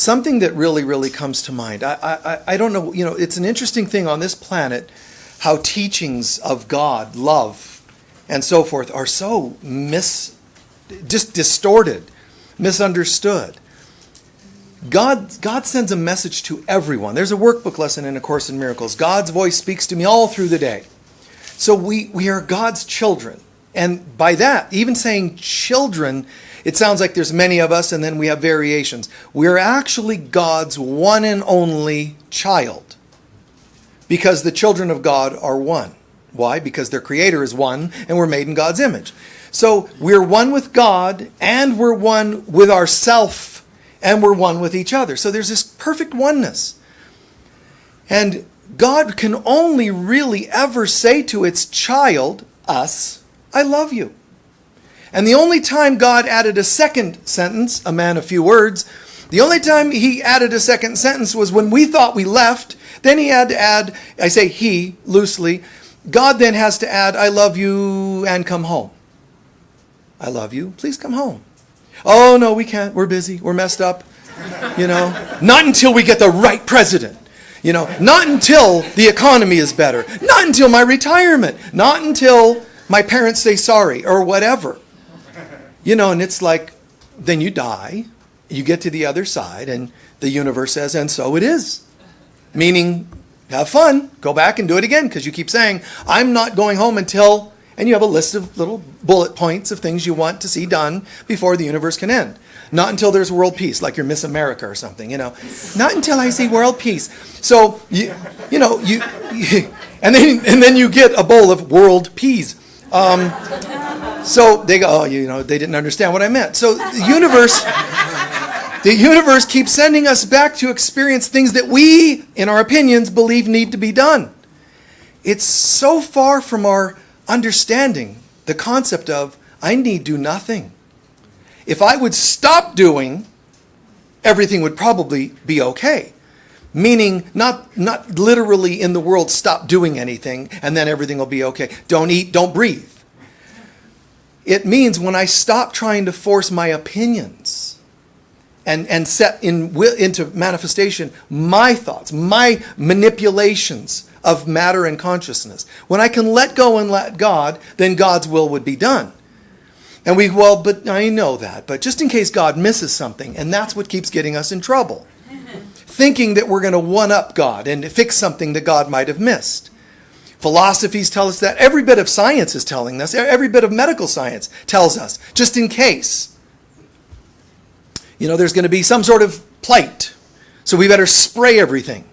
something that really comes to mind. I don't know, it's an interesting thing on this planet how teachings of God, love, and so forth are so just distorted, misunderstood. God sends a message to everyone. There's a workbook lesson in A Course in Miracles. God's voice speaks to me all through the day. So we are God's children. And by that, even saying children, it sounds like there's many of us and then we have variations. We're actually God's one and only child. Because the children of God are one. Why? Because their creator is one and we're made in God's image. So we're one with God and we're one with ourself and we're one with each other. So there's this perfect oneness. And God can only really ever say to its child, us, I love you. And the only time God added a second sentence, a man of few words, the only time he added a second sentence was when we thought we left. Then he had to add, I say he loosely, God then has to add, I love you and come home. I love you, please come home. Oh no, we can't, we're busy, we're messed up. Not until we get the right president. Not until the economy is better. Not until my retirement. Not until my parents say sorry or whatever. And it's like, then you die, you get to the other side, and the universe says, and so it is. Meaning, have fun, go back and do it again, because you keep saying, I'm not going home until, and you have a list of little bullet points of things you want to see done before the universe can end. Not until there's world peace, like you're Miss America or something, Not until I see world peace. So, and then you get a bowl of world peas. So they go, they didn't understand what I meant. So the universe keeps sending us back to experience things that we, in our opinions, believe need to be done. It's so far from our understanding the concept of, I need do nothing. If I would stop doing, everything would probably be okay. Meaning, not literally in the world stop doing anything and then everything will be okay. Don't eat, don't breathe. It means when I stop trying to force my opinions and set into manifestation my thoughts, my manipulations of matter and consciousness. When I can let go and let God, then God's will would be done. And but I know that. But just in case God misses something, and that's what keeps getting us in trouble. Thinking that we're going to one-up God and fix something that God might have missed. Philosophies tell us that. Every bit of science is telling us. Every bit of medical science tells us. Just in case. There's going to be some sort of plight. So we better spray everything.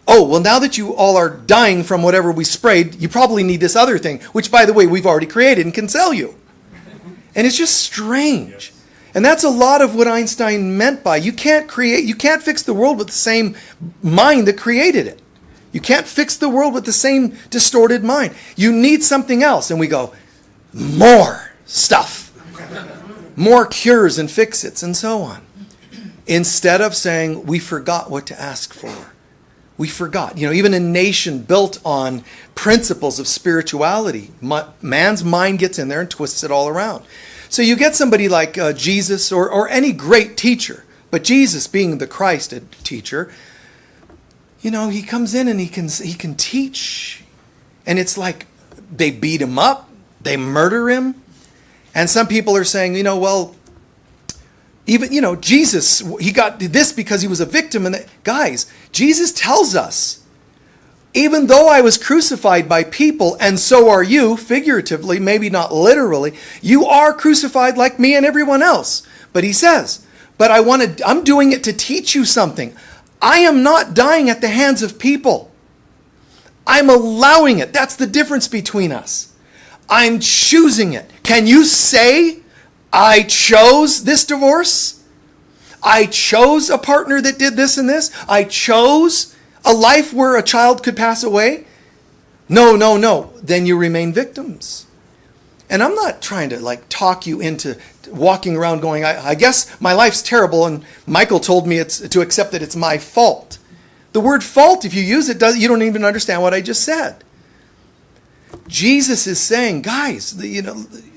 Oh, well, now that you all are dying from whatever we sprayed, you probably need this other thing, which, by the way, we've already created and can sell you. And it's just strange. And that's a lot of what Einstein meant by you can't fix the world with the same mind that created it. You can't fix the world with the same distorted mind. You need something else. And we go, more stuff. More cures and fix-its and so on. Instead of saying, we forgot what to ask for. We forgot. Even a nation built on principles of spirituality, man's mind gets in there and twists it all around. So you get somebody like Jesus or any great teacher, but Jesus being the Christ teacher, he comes in and he can teach. And it's like they beat him up, they murder him. And some people are saying, even, Jesus, he got this because he was a victim. And guys, Jesus tells us, even though I was crucified by people, and so are you, figuratively, maybe not literally, you are crucified like me and everyone else. But he says, but I'm doing it to teach you something. I am not dying at the hands of people. I'm allowing it. That's the difference between us. I'm choosing it. Can you say, I chose this divorce? I chose a partner that did this and this? I chose a life where a child could pass away? No. Then you remain victims. And I'm not trying to talk you into walking around going, I guess my life's terrible and Michael told me it's to accept that it's my fault. The word fault, if you use it, you don't even understand what I just said. Jesus is saying, guys,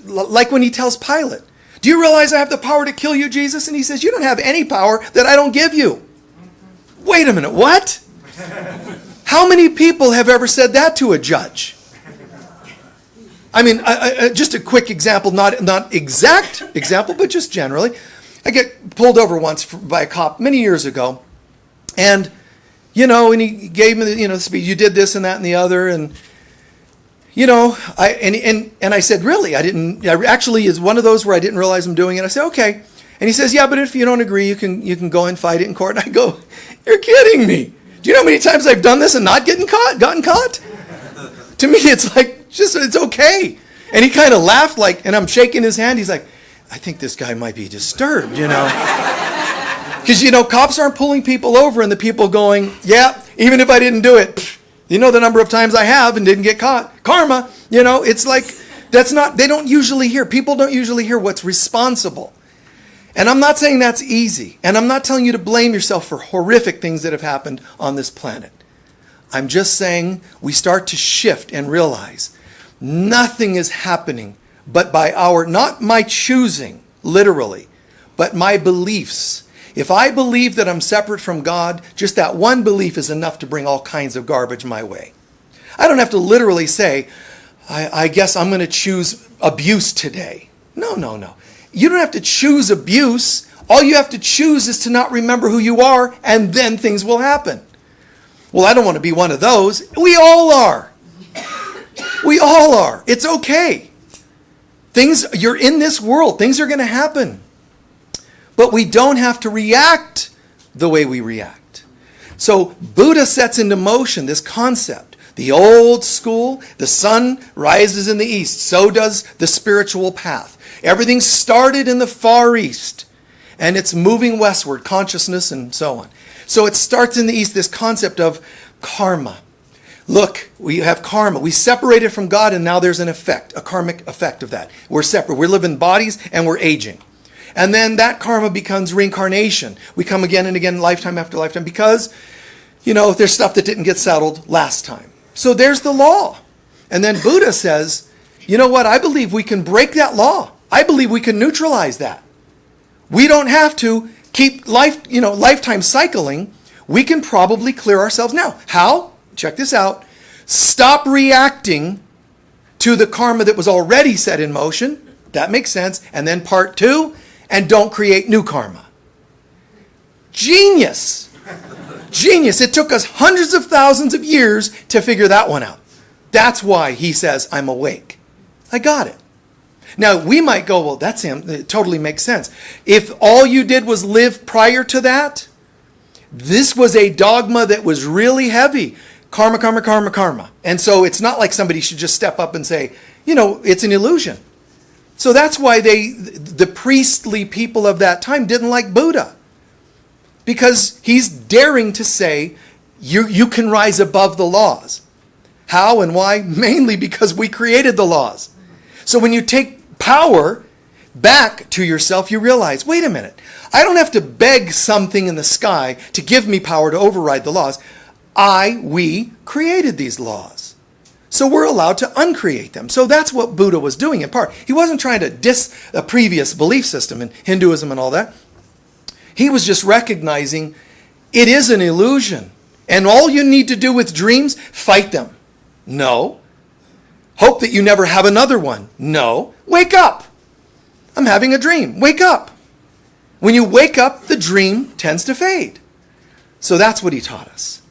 like when he tells Pilate, Do you realize I have the power to kill you, Jesus? And he says, you don't have any power that I don't give you. Wait a minute, what? How many people have ever said that to a judge? I mean, just a quick example, not exact example, but just generally. I get pulled over once by a cop many years ago, and and he gave me the speech. You did this and that and the other, and I said, really, I didn't. I actually is one of those where I didn't realize I'm doing it. I said, okay, and he says, yeah, but if you don't agree, you can go and fight it in court. And I go, you're kidding me. Do you know how many times I've done this and not gotten caught? To me, it's like, it's okay. And he kind of laughed and I'm shaking his hand. He's like, I think this guy might be disturbed, Because, cops aren't pulling people over and the people going, yeah, even if I didn't do it, the number of times I have and didn't get caught. Karma, it's like, they don't usually hear. People don't usually hear what's responsible. And I'm not saying that's easy. And I'm not telling you to blame yourself for horrific things that have happened on this planet. I'm just saying we start to shift and realize nothing is happening but by not my choosing, literally, but my beliefs. If I believe that I'm separate from God, just that one belief is enough to bring all kinds of garbage my way. I don't have to literally say, I guess I'm going to choose abuse today. No. You don't have to choose abuse. All you have to choose is to not remember who you are, and then things will happen. Well, I don't want to be one of those. We all are. We all are. It's okay. You're in this world. Things are going to happen. But we don't have to react the way we react. So Buddha sets into motion this concept. The old school, the sun rises in the east. So does the spiritual path. Everything started in the Far East. And it's moving westward, consciousness and so on. So it starts in the east, this concept of karma. Look, we have karma. We separated from God and now there's an effect, a karmic effect of that. We're separate. We live in bodies and we're aging. And then that karma becomes reincarnation. We come again and again, lifetime after lifetime, because, there's stuff that didn't get settled last time. So there's the law. And then Buddha says, you know what? I believe we can break that law. I believe we can neutralize that. We don't have to keep lifetime cycling. We can probably clear ourselves now. How? Check this out. Stop reacting to the karma that was already set in motion. That makes sense. And then part 2, and don't create new karma. Genius. Genius. It took us hundreds of thousands of years to figure that one out. That's why he says, I'm awake. I got it. Now, we might go, well, that's him. It totally makes sense. If all you did was live prior to that, this was a dogma that was really heavy. Karma, karma, karma, karma. And so it's not like somebody should just step up and say, it's an illusion. So that's why the priestly people of that time didn't like Buddha. Because he's daring to say, you can rise above the laws. How and why? Mainly because we created the laws. So when you take power back to yourself, you realize, wait a minute, I don't have to beg something in the sky to give me power to override the laws. We created these laws. So we're allowed to uncreate them. So that's what Buddha was doing in part. He wasn't trying to diss a previous belief system in Hinduism and all that. He was just recognizing it is an illusion. And all you need to do with dreams, fight them. No. Hope that you never have another one. No. Wake up. I'm having a dream. Wake up. When you wake up, the dream tends to fade. So that's what he taught us.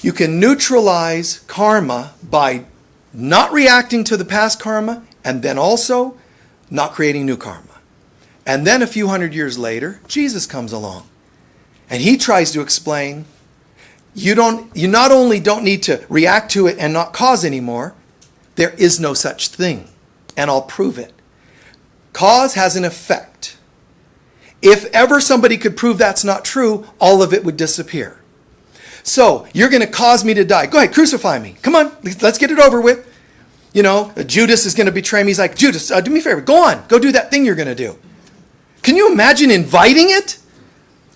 You can neutralize karma by not reacting to the past karma and then also not creating new karma. And then a few hundred years later, Jesus comes along and he tries to explain you not only don't need to react to it and not cause anymore, there is no such thing. And I'll prove it. Cause has an effect. If ever somebody could prove that's not true, all of it would disappear. So, you're going to cause me to die. Go ahead, crucify me. Come on, let's get it over with. Judas is going to betray me. He's like, Judas, do me a favor. Go on, go do that thing you're going to do. Can you imagine inviting it?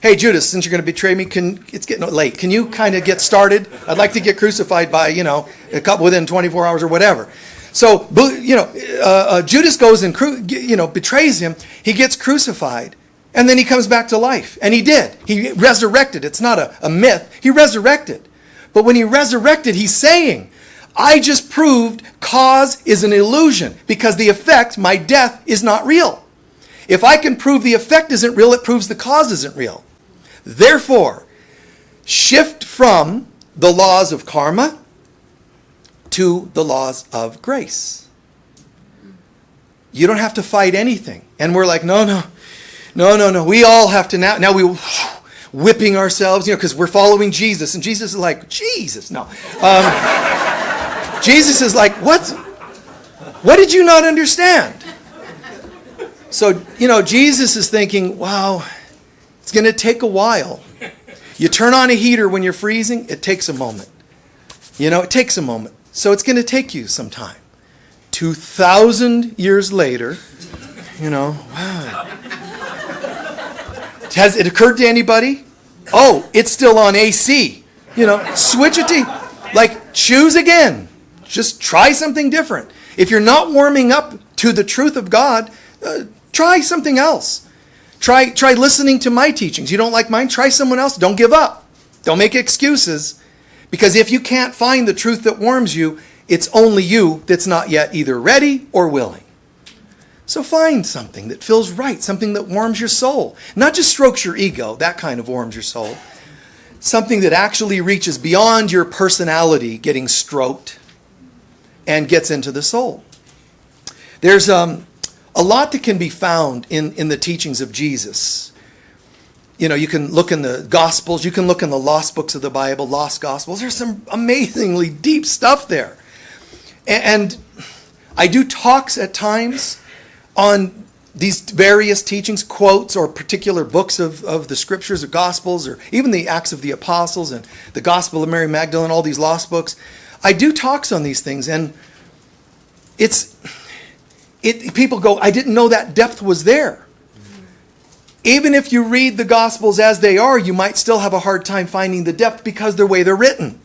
Hey, Judas, since you're going to betray me, it's getting late. Can you kind of get started? I'd like to get crucified by, within 24 hours or whatever. So, Judas goes and betrays him. He gets crucified, and then he comes back to life. And he did. He resurrected. It's not a myth. He resurrected. But when he resurrected, he's saying, I just proved cause is an illusion because the effect, my death, is not real. If I can prove the effect isn't real, it proves the cause isn't real. Therefore, shift from the laws of karma to the laws of grace. You don't have to fight anything. And we're like, no. We all have to now we whipping ourselves, because we're following Jesus. And Jesus is like, Jesus, no. Jesus is like, what did you not understand? So, Jesus is thinking, wow, it's going to take a while. You turn on a heater when you're freezing, it takes a moment. It takes a moment. So it's going to take you some time. 2,000 years later, wow. Has it occurred to anybody? Oh, it's still on AC. Switch it to, choose again. Just try something different. If you're not warming up to the truth of God, try something else. Try listening to my teachings. You don't like mine? Try someone else. Don't give up. Don't make excuses. Because if you can't find the truth that warms you, it's only you that's not yet either ready or willing. So find something that feels right, something that warms your soul. Not just strokes your ego, that kind of warms your soul. Something that actually reaches beyond your personality getting stroked and gets into the soul. There's a lot that can be found in the teachings of Jesus. You can look in the Gospels, you can look in the lost books of the Bible, lost Gospels. There's some amazingly deep stuff there. And I do talks at times on these various teachings, quotes, or particular books of the Scriptures or Gospels, or even the Acts of the Apostles and the Gospel of Mary Magdalene, all these lost books. I do talks on these things, and people go, I didn't know that depth was there. Even if you read the Gospels as they are, you might still have a hard time finding the depth because the way they're written,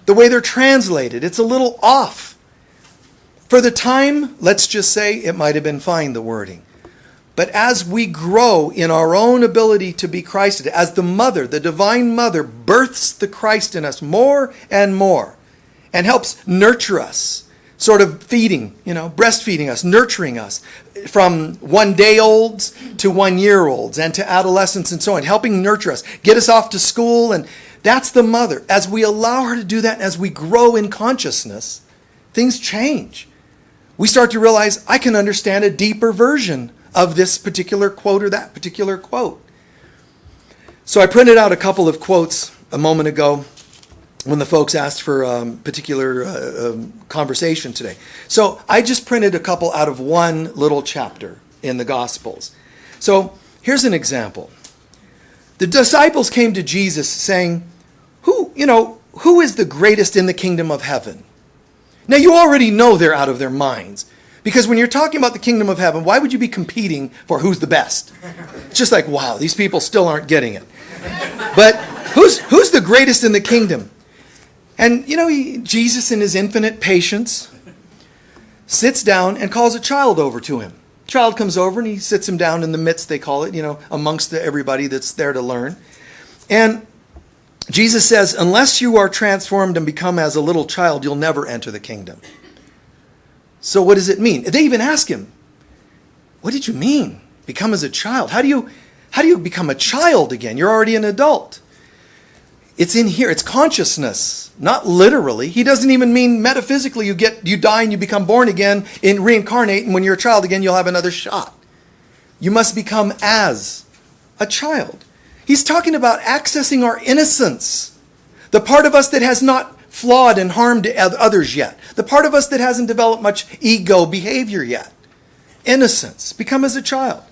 the way they're translated, it's a little off. For the time, let's just say it might have been fine, the wording. But as we grow in our own ability to be Christed, as the mother, the divine mother, births the Christ in us more and more and helps nurture us, sort of feeding, breastfeeding us, nurturing us from 1-day-olds to 1-year-olds and to adolescents and so on, helping nurture us, get us off to school. And that's the mother. As we allow her to do that, as we grow in consciousness, things change. We start to realize I can understand a deeper version of this particular quote or that particular quote. So I printed out a couple of quotes a moment ago when the folks asked for a particular conversation today. So I just printed a couple out of one little chapter in the Gospels. So here's an example. The disciples came to Jesus saying, who is the greatest in the kingdom of heaven? Now you already know they're out of their minds. Because when you're talking about the kingdom of heaven, why would you be competing for who's the best? It's just like, wow, these people still aren't getting it. But who's the greatest in the kingdom? And, Jesus in his infinite patience sits down and calls a child over to him. Child comes over and he sits him down in the midst, they call it, amongst everybody that's there to learn. And Jesus says, unless you are transformed and become as a little child, you'll never enter the kingdom. So what does it mean? They even ask him, what did you mean? Become as a child? How do you become a child again? You're already an adult. It's in here. It's consciousness, not literally. He doesn't even mean metaphysically. You die and you become born again and reincarnate, and when you're a child again, you'll have another shot. You must become as a child. He's talking about accessing our innocence, the part of us that has not flawed and harmed others yet, the part of us that hasn't developed much ego behavior yet. Innocence. Become as a child.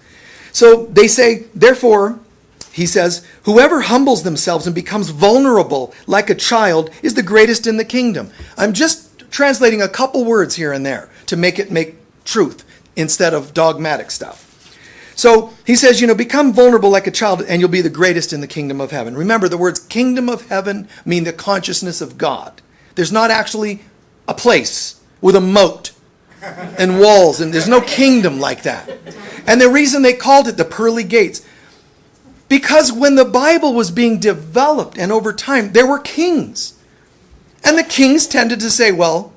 So they say, therefore, he says, whoever humbles themselves and becomes vulnerable like a child is the greatest in the kingdom. I'm just translating a couple words here and there to make it make truth instead of dogmatic stuff. So he says, become vulnerable like a child and you'll be the greatest in the kingdom of heaven. Remember, the words kingdom of heaven mean the consciousness of God. There's not actually a place with a moat and walls, and there's no kingdom like that. And the reason they called it the pearly gates, because when the Bible was being developed and over time, there were kings. And the kings tended to say, well,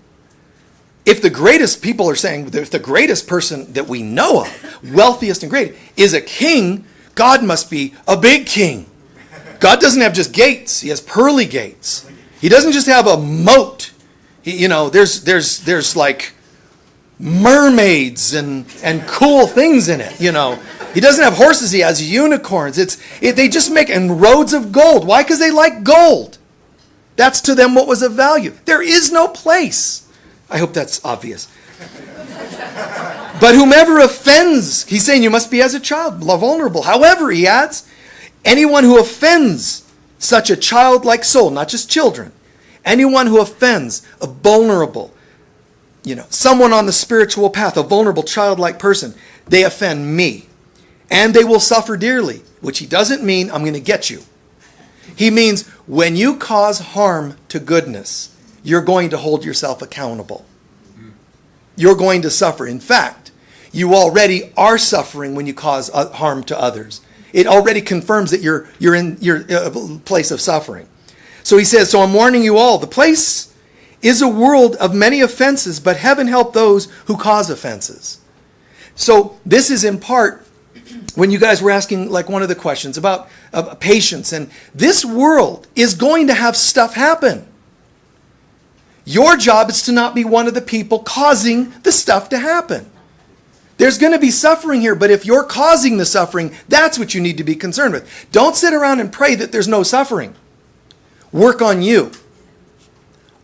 if the greatest people are saying, if the greatest person that we know of, wealthiest and great, is a king, God must be a big king. God doesn't have just gates. He has pearly gates. He doesn't just have a moat. There's like mermaids and cool things in it, He doesn't have horses. He has unicorns. They just make, and roads of gold. Why? Because they like gold. That's to them what was of value. There is no place. I hope that's obvious. But whomever offends, he's saying you must be as a child, vulnerable. However, he adds, anyone who offends such a childlike soul, not just children, anyone who offends a vulnerable, someone on the spiritual path, a vulnerable childlike person, they offend me. And they will suffer dearly, which he doesn't mean I'm going to get you. He means when you cause harm to goodness, you're going to hold yourself accountable. You're going to suffer. In fact, you already are suffering when you cause harm to others. It already confirms that you're in your place of suffering. So he says, so I'm warning you all, the place is a world of many offenses, but heaven help those who cause offenses. So this is in part when you guys were asking like one of the questions about patience, and this world is going to have stuff happen. Your job is to not be one of the people causing the stuff to happen. There's going to be suffering here, but if you're causing the suffering, that's what you need to be concerned with. Don't sit around and pray that there's no suffering. Work on you.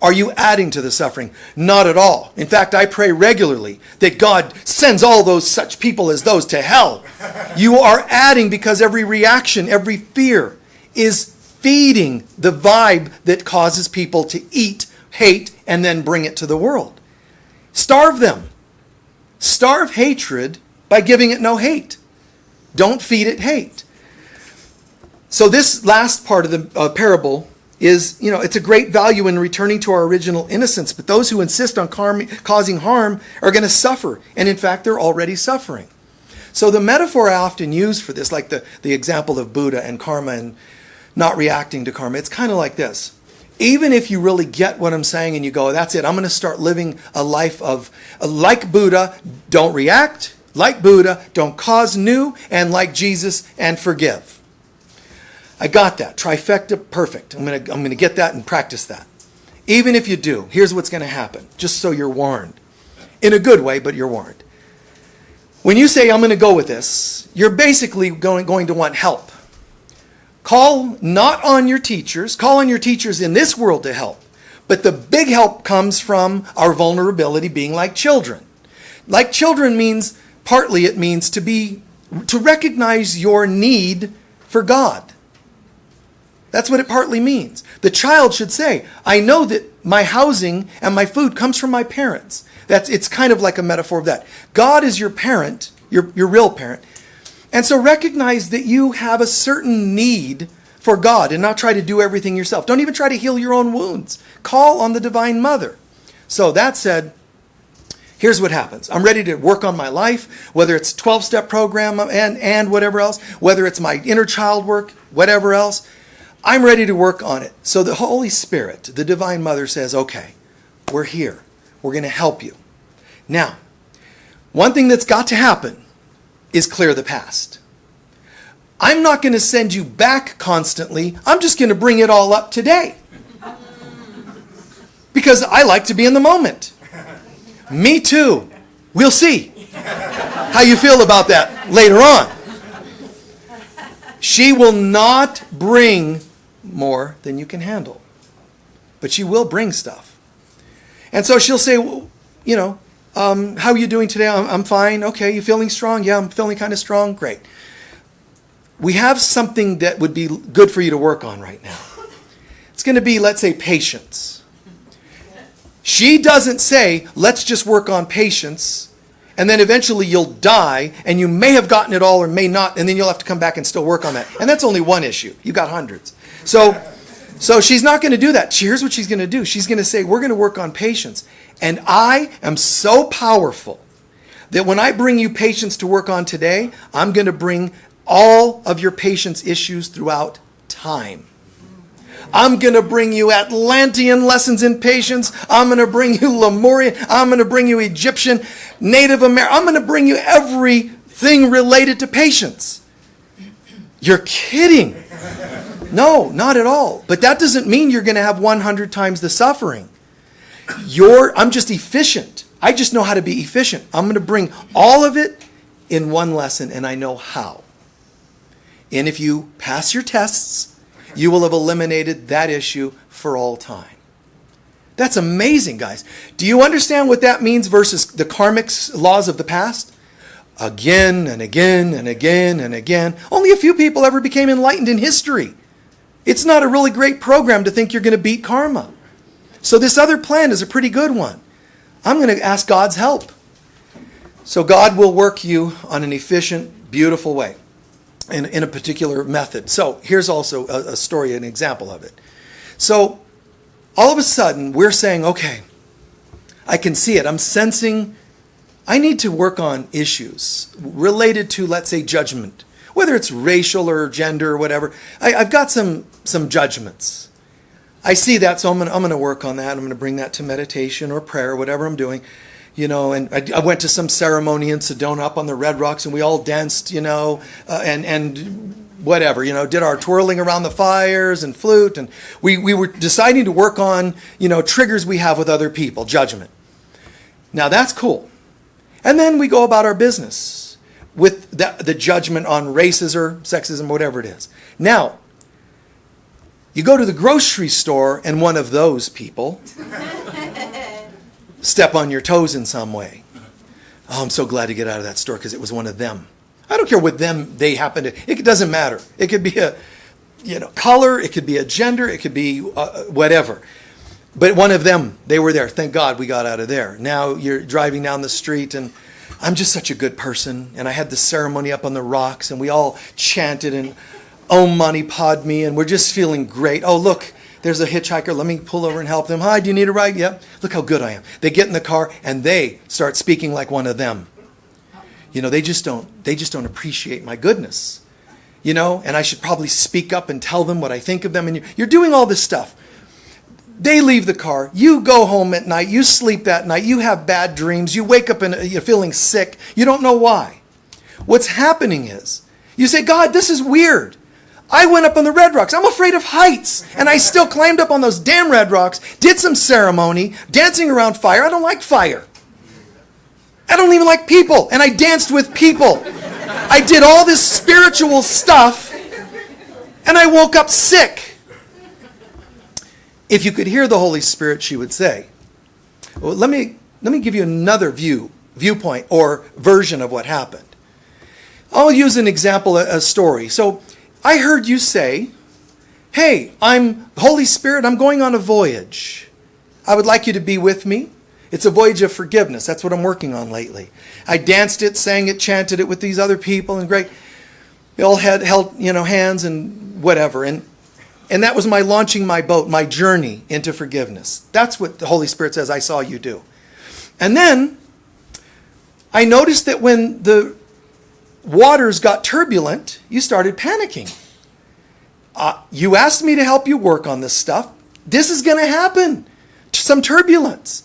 Are you adding to the suffering? Not at all. In fact, I pray regularly that God sends all those such people as those to hell. You are adding, because every reaction, every fear is feeding the vibe that causes people to eat, hate, and then bring it to the world. Starve them. Starve hatred by giving it no hate. Don't feed it hate. So this last part of the parable is, it's a great value in returning to our original innocence. But those who insist on causing harm are going to suffer. And in fact, they're already suffering. So the metaphor I often use for this, like the example of Buddha and karma and not reacting to karma, it's kind of like this. Even if you really get what I'm saying and you go, that's it, I'm going to start living a life of, like Buddha, don't react, like Buddha, don't cause new, and like Jesus, and forgive. I got that. Trifecta, perfect. I'm going to get that and practice that. Even if you do, here's what's going to happen, just so you're warned. In a good way, but you're warned. When you say, I'm going to go with this, you're basically going to want help. Call not on your teachers. Call on your teachers in this world to help. But the big help comes from our vulnerability being like children. Like children means, partly it means to recognize your need for God. That's what it partly means. The child should say, I know that my housing and my food comes from my parents. It's kind of like a metaphor of that. God is your parent, your real parent. And so recognize that you have a certain need for God and not try to do everything yourself. Don't even try to heal your own wounds. Call on the Divine Mother. So that said, here's what happens. I'm ready to work on my life, whether it's 12-step program and whatever else, whether it's my inner child work, whatever else. I'm ready to work on it. So the Holy Spirit, the Divine Mother says, okay, we're here. We're going to help you. Now, one thing that's got to happen is clear the past. I'm not going to send you back constantly. I'm just going to bring it all up today. Because I like to be in the moment. Me too. We'll see how you feel about that later on. She will not bring more than you can handle. But she will bring stuff. And so she'll say, well, how are you doing today? I'm fine. Okay, you feeling strong? Yeah, I'm feeling kind of strong. Great. We have something that would be good for you to work on right now. It's going to be, let's say, patience. She doesn't say, let's just work on patience, and then eventually you'll die, and you may have gotten it all or may not, and then you'll have to come back and still work on that. And that's only one issue. You've got hundreds. So she's not going to do that. Here's what she's going to do. She's going to say, we're going to work on patience. And I am so powerful that when I bring you patience to work on today, I'm going to bring all of your patience issues throughout time. I'm going to bring you Atlantean lessons in patience. I'm going to bring you Lemurian. I'm going to bring you Egyptian, Native American. I'm going to bring you everything related to patience. You're kidding. No, not at all. But that doesn't mean you're going to have 100 times the suffering. I'm just efficient. I just know how to be efficient. I'm going to bring all of it in one lesson, and I know how. And if you pass your tests, you will have eliminated that issue for all time. That's amazing, guys. Do you understand what that means versus the karmic laws of the past? Again and again and again and again. Only a few people ever became enlightened in history. It's not a really great program to think you're going to beat karma. So this other plan is a pretty good one. I'm going to ask God's help. So God will work you on an efficient, beautiful way. In a particular method. So here's also a story, an example of it. So all of a sudden we're saying, okay, I can see it. I'm sensing I need to work on issues related to, let's say, judgment, whether it's racial or gender or whatever. I've got some judgments. I see that, so I'm going to work on that. I'm going to bring that to meditation or prayer, whatever I'm doing. And I went to some ceremony in Sedona up on the Red Rocks, and we all danced, and whatever, did our twirling around the fires and flute. And we were deciding to work on, triggers we have with other people, judgment. Now that's cool. And then we go about our business with the judgment on races or sexism, whatever it is. Now, you go to the grocery store and one of those people step on your toes in some way. Oh, I'm so glad to get out of that store because it was one of them. I don't care what them they happen to. It doesn't matter. It could be a, color. It could be a gender. It could be whatever. But one of them, they were there. Thank God we got out of there. Now you're driving down the street, and I'm just such a good person. And I had this ceremony up on the rocks, and we all chanted and Om Mani Padme, and we're just feeling great. Oh, look. There's a hitchhiker. Let me pull over and help them. Hi, do you need a ride? Yep. Look how good I am. They get in the car and they start speaking like one of them. They just don't appreciate my goodness. And I should probably speak up and tell them what I think of them. And you're doing all this stuff. They leave the car. You go home at night. You sleep that night. You have bad dreams. You wake up and you're feeling sick. You don't know why. What's happening is you say, God, this is weird. I went up on the Red Rocks. I'm afraid of heights. And I still climbed up on those damn Red Rocks, did some ceremony, dancing around fire. I don't like fire. I don't even like people. And I danced with people. I did all this spiritual stuff, and I woke up sick. If you could hear the Holy Spirit, she would say, well, let me give you another viewpoint or version of what happened. I'll use an example, a story. So I heard you say, hey, I'm Holy Spirit, I'm going on a voyage. I would like you to be with me. It's a voyage of forgiveness. That's what I'm working on lately. I danced it, sang it, chanted it with these other people, and great. We all had held, hands and whatever. And that was my launching my boat, my journey into forgiveness. That's what the Holy Spirit says I saw you do. And then I noticed that when the waters got turbulent, you started panicking. You asked me to help you work on this stuff. This is going to happen. Some turbulence.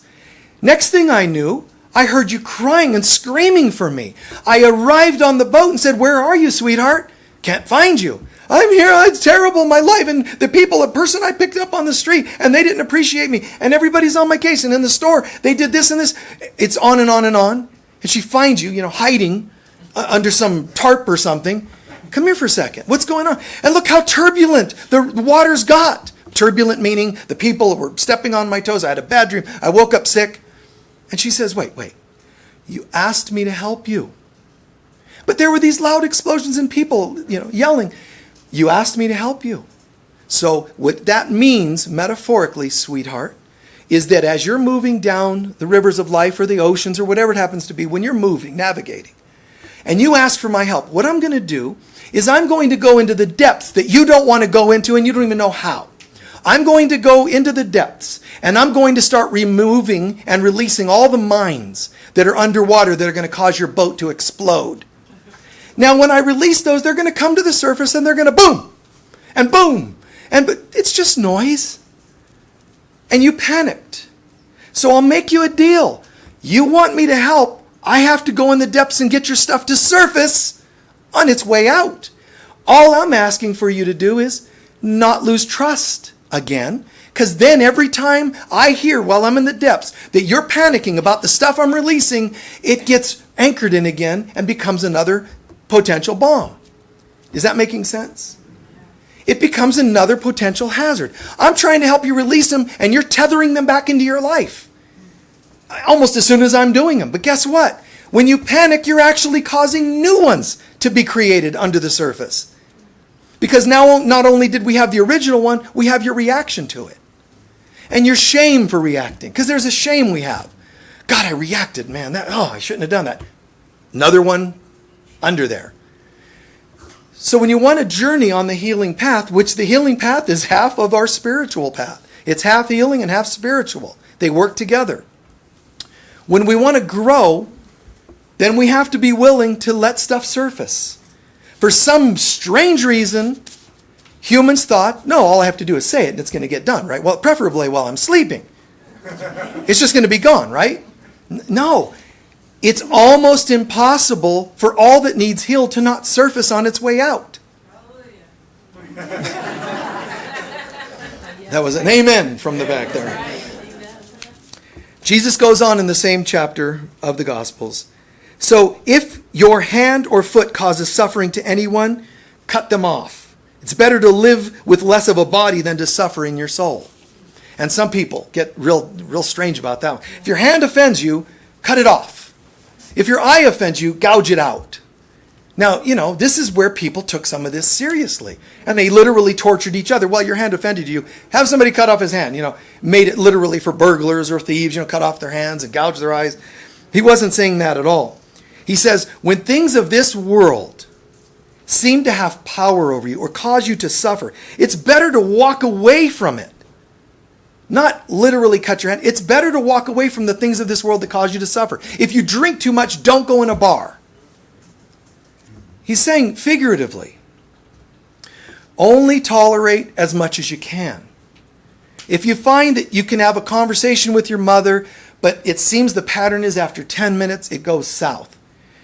Next thing I knew, I heard you crying and screaming for me. I arrived on the boat and said, where are you, sweetheart? Can't find you. I'm here. It's terrible, my life. And the people, a person I picked up on the street, and they didn't appreciate me. And everybody's on my case. And in the store, they did this and this. It's on and on and on. And she finds you, hiding under some tarp or something. Come here for a second. What's going on? And look how turbulent the waters got. Turbulent meaning the people were stepping on my toes. I had a bad dream. I woke up sick. And she says, wait. You asked me to help you. But there were these loud explosions and people, yelling. You asked me to help you. So what that means, metaphorically, sweetheart, is that as you're moving down the rivers of life or the oceans or whatever it happens to be, when you're moving, navigating, and you ask for my help, what I'm going to do is I'm going to go into the depths that you don't want to go into and you don't even know how. I'm going to go into the depths and I'm going to start removing and releasing all the mines that are underwater that are going to cause your boat to explode. Now, when I release those, they're going to come to the surface and they're going to boom and boom. But it's just noise. And you panicked. So I'll make you a deal. You want me to help, I have to go in the depths and get your stuff to surface on its way out. All I'm asking for you to do is not lose trust again. Because then every time I hear while I'm in the depths that you're panicking about the stuff I'm releasing, it gets anchored in again and becomes another potential bomb. Is that making sense? It becomes another potential hazard. I'm trying to help you release them, and you're tethering them back into your life. Almost as soon as I'm doing them. But guess what? When you panic, you're actually causing new ones to be created under the surface. Because now not only did we have the original one, we have your reaction to it. And your shame for reacting. Because there's a shame we have. God, I reacted, man. I shouldn't have done that. Another one under there. So when you want to journey on the healing path, which the healing path is half of our spiritual path. It's half healing and half spiritual. They work together. When we want to grow, then we have to be willing to let stuff surface. For some strange reason, humans thought, no, all I have to do is say it and it's going to get done, right? Well, preferably while I'm sleeping. It's just going to be gone, right? No. It's almost impossible for all that needs healed to not surface on its way out. That was an amen from the back there. Jesus goes on in the same chapter of the Gospels. So if your hand or foot causes suffering to anyone, cut them off. It's better to live with less of a body than to suffer in your soul. And some people get real strange about that one. If your hand offends you, cut it off. If your eye offends you, gouge it out. Now, this is where people took some of this seriously. And they literally tortured each other. Well, your hand offended you. Have somebody cut off his hand. Made it literally for burglars or thieves, cut off their hands and gouge their eyes. He wasn't saying that at all. He says, when things of this world seem to have power over you or cause you to suffer, it's better to walk away from it. Not literally cut your hand. It's better to walk away from the things of this world that cause you to suffer. If you drink too much, don't go in a bar. He's saying figuratively, only tolerate as much as you can. If you find that you can have a conversation with your mother, but it seems the pattern is after 10 minutes, it goes south.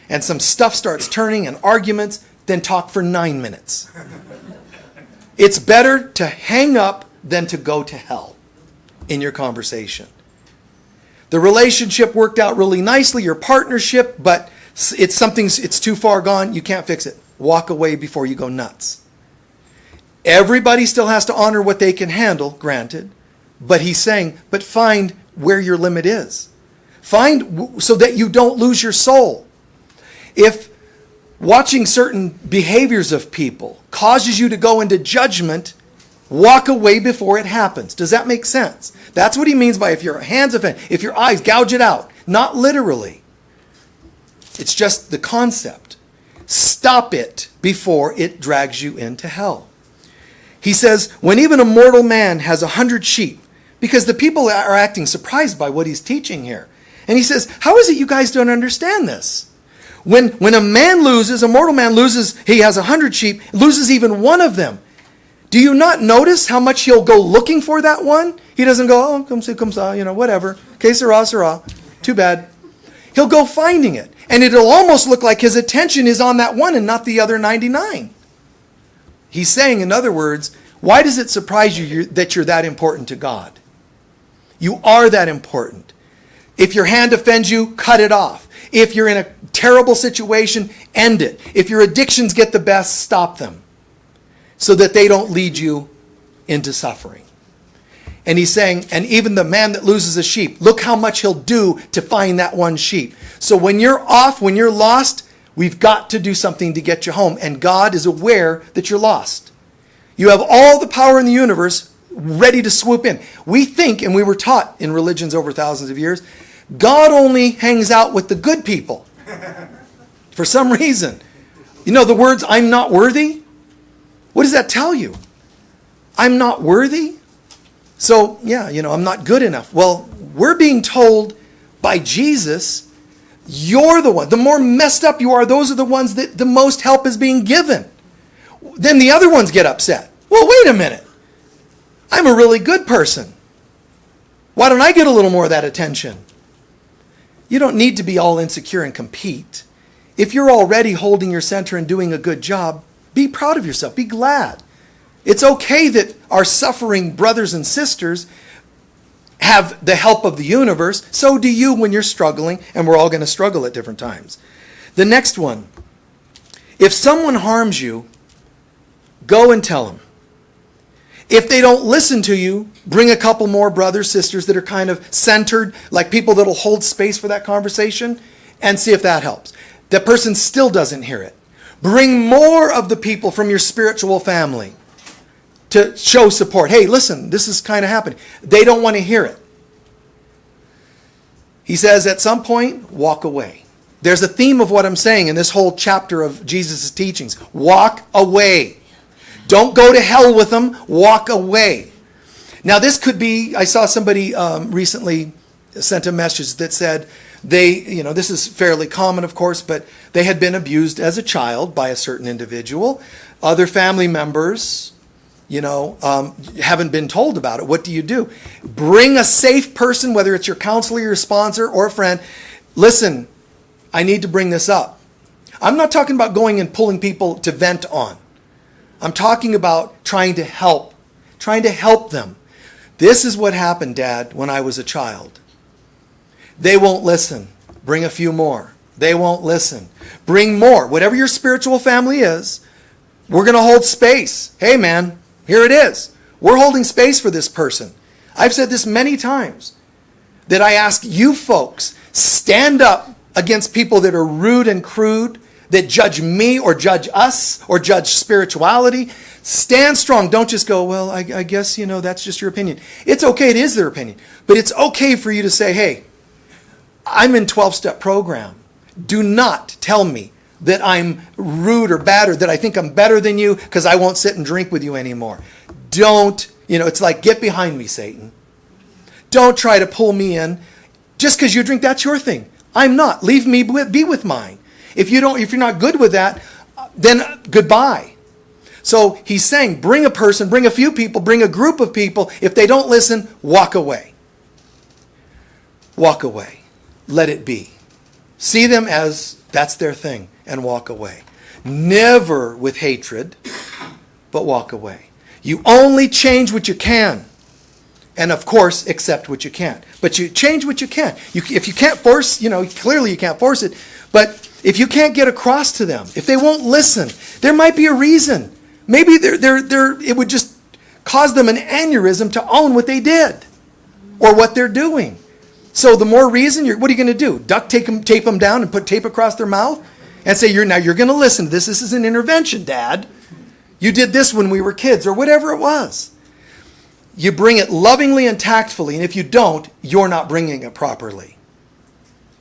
And some stuff starts turning and arguments, then talk for 9 minutes. It's better to hang up than to go to hell in your conversation. The relationship worked out really nicely, your partnership, but it's too far gone, you can't fix it. Walk away before you go nuts. Everybody still has to honor what they can handle, granted, but he's saying, but find where your limit is. Find so that you don't lose your soul. If watching certain behaviors of people causes you to go into judgment, walk away before it happens. Does that make sense? That's what he means by if your hands offend, if your eyes, gouge it out. Not literally. It's just the concept. Stop it before it drags you into hell. He says, when even a mortal man has 100 sheep, because the people are acting surprised by what he's teaching here. And he says, how is it you guys don't understand this? When a man loses, a mortal man loses, he has 100 sheep, loses even one of them. Do you not notice how much he'll go looking for that one? He doesn't go, oh, come ça, whatever. Que sera, sera. Too bad. He'll go finding it. And it'll almost look like his attention is on that one and not the other 99. He's saying, in other words, why does it surprise you that you're that important to God? You are that important. If your hand offends you, cut it off. If you're in a terrible situation, end it. If your addictions get the best, stop them, so that they don't lead you into suffering. And he's saying, and even the man that loses a sheep, look how much he'll do to find that one sheep. So when you're off, when you're lost, we've got to do something to get you home. And God is aware that you're lost. You have all the power in the universe ready to swoop in. We think, and we were taught in religions over thousands of years, God only hangs out with the good people. For some reason. The words, I'm not worthy? What does that tell you? I'm not worthy? So, yeah, I'm not good enough. Well, we're being told by Jesus, you're the one. The more messed up you are, those are the ones that the most help is being given. Then the other ones get upset. Well, wait a minute. I'm a really good person. Why don't I get a little more of that attention? You don't need to be all insecure and compete. If you're already holding your center and doing a good job, be proud of yourself. Be glad. It's okay that our suffering brothers and sisters have the help of the universe. So do you when you're struggling, and we're all going to struggle at different times. The next one. If someone harms you, go and tell them. If they don't listen to you, bring a couple more brothers, sisters that are kind of centered, like people that'll hold space for that conversation, and see if that helps. The person still doesn't hear it. Bring more of the people from your spiritual family to show support. Hey, listen, this is kind of happening. They don't want to hear it. He says at some point, walk away. There's a theme of what I'm saying in this whole chapter of Jesus' teachings. Walk away. Don't go to hell with them. Walk away. Now this could be, I saw somebody recently sent a message that said this is fairly common, of course, but they had been abused as a child by a certain individual. Other family members, haven't been told about it. What do you do? Bring a safe person, whether it's your counselor, your sponsor, or a friend. Listen, I need to bring this up. I'm not talking about going and pulling people to vent on. I'm talking about trying to help them. This is what happened, Dad, when I was a child. They won't listen. Bring a few more. They won't listen. Bring more. Whatever your spiritual family is, we're going to hold space. Hey, man, here it is. We're holding space for this person. I've said this many times, that I ask you folks, stand up against people that are rude and crude, that judge me or judge us or judge spirituality. Stand strong. Don't just go, well, I guess, that's just your opinion. It's okay. It is their opinion. But it's okay for you to say, hey, I'm in 12-step program. Do not tell me that I'm rude or bad or that I think I'm better than you because I won't sit and drink with you anymore. Don't, it's like, get behind me, Satan. Don't try to pull me in. Just because you drink, that's your thing. I'm not. Leave me be with mine. If you're not good with that, then goodbye. So he's saying, bring a person, bring a few people, bring a group of people. If they don't listen, walk away. Walk away. Let it be. See them as that's their thing and walk away. Never with hatred, but walk away. You only change what you can. And of course, accept what you can't. But you change what you can. If you can't force, clearly you can't force it. But if you can't get across to them, if they won't listen, there might be a reason. Maybe it would just cause them an aneurysm to own what they did or what they're doing. So the more reason, what are you going to do? Duct tape them down and put tape across their mouth and say, you're going to listen to this. This is an intervention, Dad. You did this when we were kids or whatever it was. You bring it lovingly and tactfully. And if you don't, you're not bringing it properly.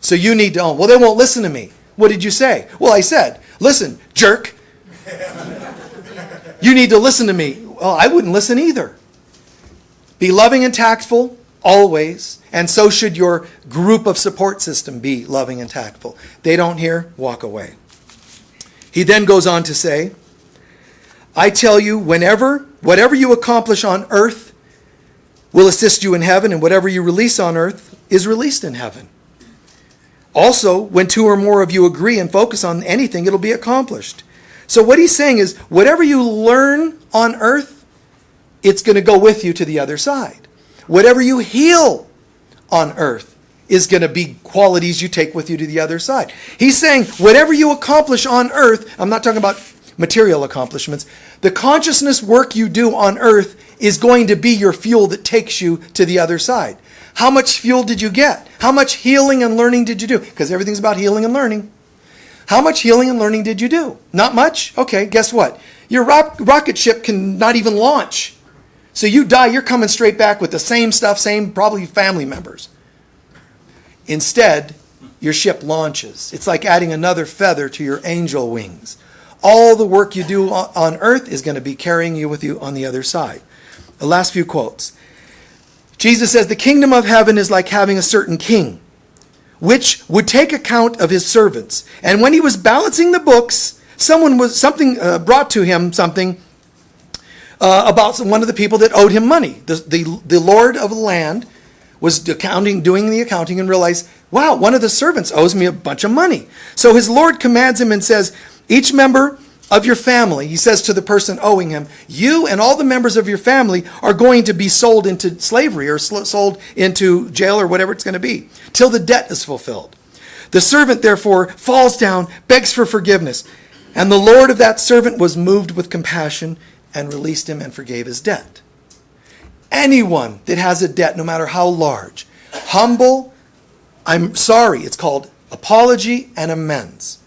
So you need to own, well, they won't listen to me. What did you say? Well, I said, listen, jerk. You need to listen to me. Well, I wouldn't listen either. Be loving and tactful always. And so should your group of support system be loving and tactful. They don't hear, walk away. He then goes on to say, I tell you, whatever you accomplish on earth will assist you in heaven, and whatever you release on earth is released in heaven. Also, when two or more of you agree and focus on anything, it'll be accomplished. So what he's saying is, whatever you learn on earth, it's going to go with you to the other side. Whatever you heal on earth is going to be qualities you take with you to the other side. He's saying, whatever you accomplish on earth, I'm not talking about material accomplishments, the consciousness work you do on earth is going to be your fuel that takes you to the other side. How much fuel did you get? How much healing and learning did you do? Because everything's about healing and learning. How much healing and learning did you do? Not much? Okay, guess what? Your rocket ship can not even launch. So you die, you're coming straight back with the same stuff, same probably family members. Instead, your ship launches. It's like adding another feather to your angel wings. All the work you do on earth is going to be carrying you with you on the other side. The last few quotes. Jesus says, the kingdom of heaven is like having a certain king, which would take account of his servants. And when he was balancing the books, brought to him something about one of the people that owed him money. The lord of the land was doing the accounting and realized, wow, one of the servants owes me a bunch of money. So his lord commands him and says, each member of your family, he says to the person owing him, you and all the members of your family are going to be sold into slavery or sold into jail or whatever it's going to be till the debt is fulfilled. The servant therefore falls down, begs for forgiveness. And the lord of that servant was moved with compassion and released him and forgave his debt. Anyone that has a debt, no matter how large, humble, I'm sorry, it's called apology and amends.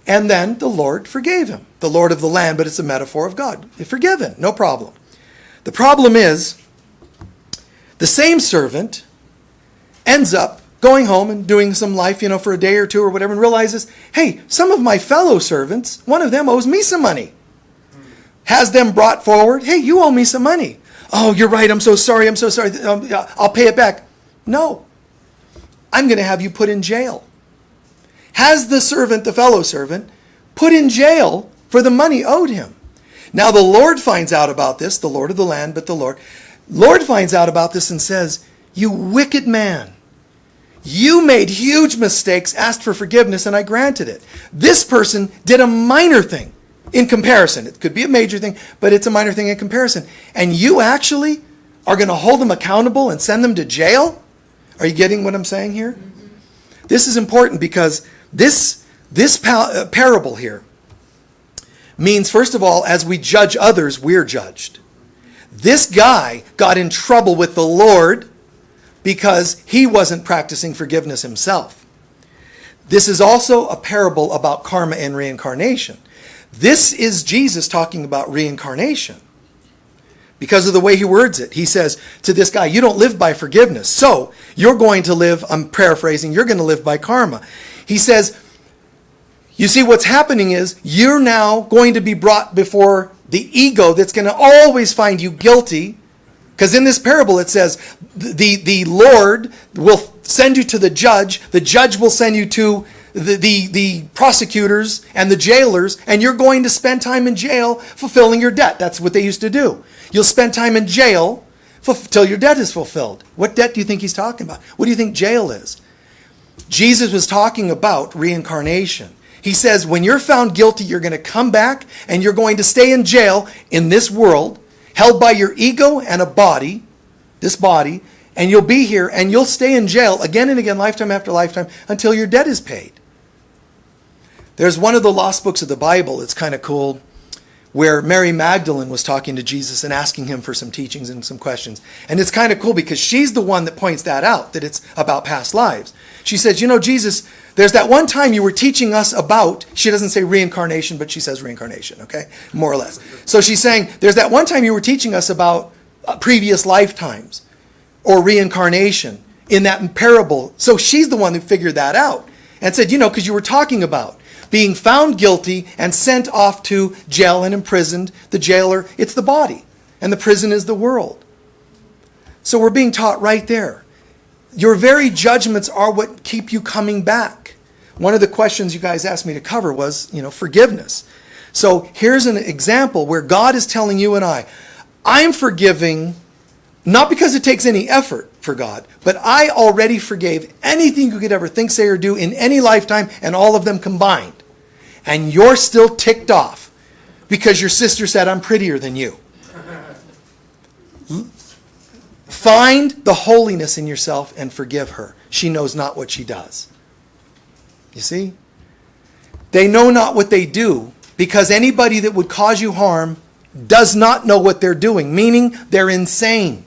And then the Lord forgave him. The Lord of the land, but it's a metaphor of God. Forgiven, no problem. The problem is, the same servant ends up going home and doing some life, for a day or two or whatever, and realizes, hey, some of my fellow servants, one of them owes me some money. Has them brought forward, hey, you owe me some money. Oh, you're right, I'm so sorry. I'll pay it back. No, I'm going to have you put in jail. Has the fellow servant, put in jail for the money owed him. Now the Lord finds out about this, the Lord of the land, but the Lord finds out about this and says, you wicked man, you made huge mistakes, asked for forgiveness, and I granted it. This person did a minor thing in comparison. It could be a major thing, but it's a minor thing in comparison. And you actually are going to hold them accountable and send them to jail? Are you getting what I'm saying here? This is important because this parable here means, first of all, as we judge others, we're judged. This guy got in trouble with the Lord because he wasn't practicing forgiveness himself. This is also a parable about karma and reincarnation. This is Jesus talking about reincarnation. Because of the way he words it. He says to this guy, you don't live by forgiveness. So you're going to live, I'm paraphrasing, you're going to live by karma. He says, you see what's happening is you're now going to be brought before the ego that's going to always find you guilty. Because in this parable it says the Lord will send you to the judge will send you to the prosecutors and the jailers, and you're going to spend time in jail fulfilling your debt. That's what they used to do. You'll spend time in jail till your debt is fulfilled. What debt do you think he's talking about? What do you think jail is? Jesus was talking about reincarnation. He says when you're found guilty, you're going to come back and you're going to stay in jail in this world, held by your ego and a body, this body, and you'll be here and you'll stay in jail again and again, lifetime after lifetime, until your debt is paid. There's one of the lost books of the Bible, it's kind of cool, where Mary Magdalene was talking to Jesus and asking him for some teachings and some questions. And it's kind of cool because she's the one that points that out, that it's about past lives. She says, Jesus, there's that one time you were teaching us about, she doesn't say reincarnation, but she says reincarnation, okay? More or less. So she's saying, there's that one time you were teaching us about previous lifetimes or reincarnation in that parable. So she's the one who figured that out and said, because you were talking about being found guilty and sent off to jail and imprisoned. The jailer, it's the body, and the prison is the world. So we're being taught right there. Your very judgments are what keep you coming back. One of the questions you guys asked me to cover was, forgiveness. So here's an example where God is telling you and I'm forgiving, not because it takes any effort for God, but I already forgave anything you could ever think, say, or do in any lifetime, and all of them combined. And you're still ticked off because your sister said, I'm prettier than you. Find the holiness in yourself and forgive her. She knows not what she does. You see? They know not what they do, because anybody that would cause you harm does not know what they're doing, meaning they're insane.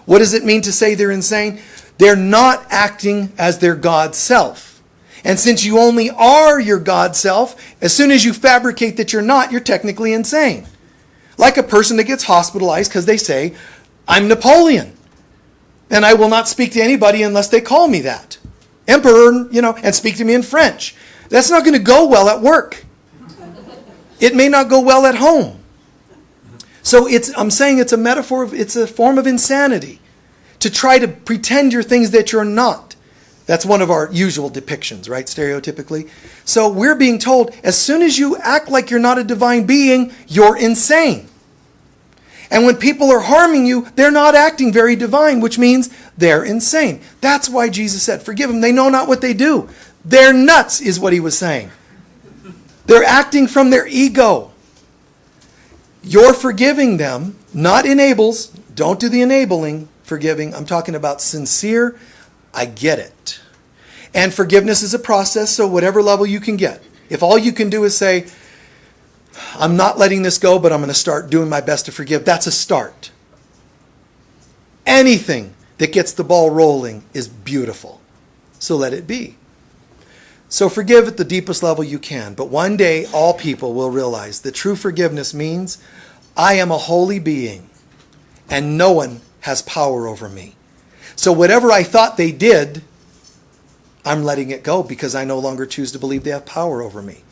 What does it mean to say they're insane? They're not acting as their God self. And since you only are your God self, as soon as you fabricate that you're not, you're technically insane. Like a person that gets hospitalized because they say, I'm Napoleon, and I will not speak to anybody unless they call me that. Emperor, and speak to me in French. That's not going to go well at work. It may not go well at home. So I'm saying it's a metaphor, it's a form of insanity. to try to pretend you're things that you're not. That's one of our usual depictions, right? Stereotypically. So we're being told, as soon as you act like you're not a divine being, you're insane. And when people are harming you, they're not acting very divine, which means they're insane. That's why Jesus said, forgive them. They know not what they do. They're nuts, is what he was saying. They're acting from their ego. You're forgiving them, not enables. Don't do the enabling forgiving. I'm talking about sincere, I get it. And forgiveness is a process, so whatever level you can get. If all you can do is say, I'm not letting this go, but I'm going to start doing my best to forgive, that's a start. Anything that gets the ball rolling is beautiful. So let it be. So forgive at the deepest level you can. But one day, all people will realize that true forgiveness means I am a holy being and no one has power over me. So whatever I thought they did, I'm letting it go because I no longer choose to believe they have power over me.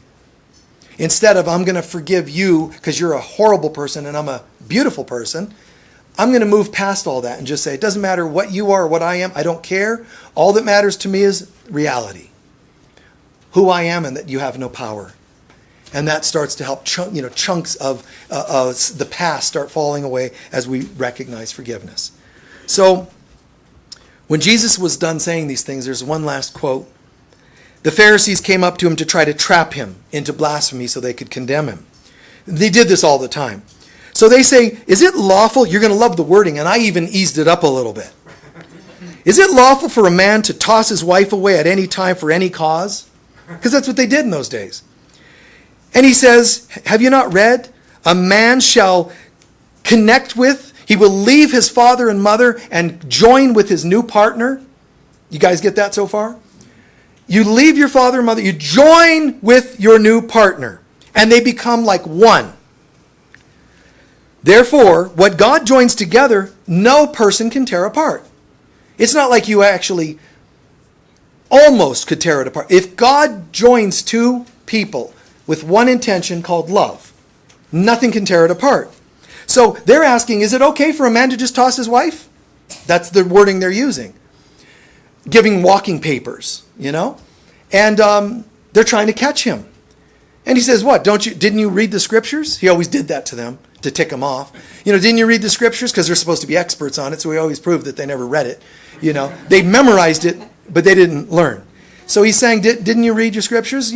Instead of I'm going to forgive you because you're a horrible person and I'm a beautiful person, I'm going to move past all that and just say, it doesn't matter what you are or what I am. I don't care. All that matters to me is reality. Who I am and that you have no power. And that starts to help chunks of the past start falling away as we recognize forgiveness. So when Jesus was done saying these things, there's one last quote. The Pharisees came up to him to try to trap him into blasphemy so they could condemn him. They did this all the time. So they say, is it lawful? You're going to love the wording, and I even eased it up a little bit. Is it lawful for a man to toss his wife away at any time for any cause? Because that's what they did in those days. And he says, have you not read? A man shall connect with, he will leave his father and mother and join with his new partner. You guys get that so far? You leave your father and mother, you join with your new partner, and they become like one. Therefore, what God joins together, no person can tear apart. It's not like you actually almost could tear it apart. If God joins two people with one intention called love, nothing can tear it apart. So they're asking, is it okay for a man to just toss his wife? That's the wording they're using. Giving walking papers, And they're trying to catch him. And he says, what, didn't you read the scriptures? He always did that to them to tick them off. Didn't you read the scriptures? Because they're supposed to be experts on it, so we always prove that they never read it. They memorized it, but they didn't learn. So he's saying, didn't you read your scriptures?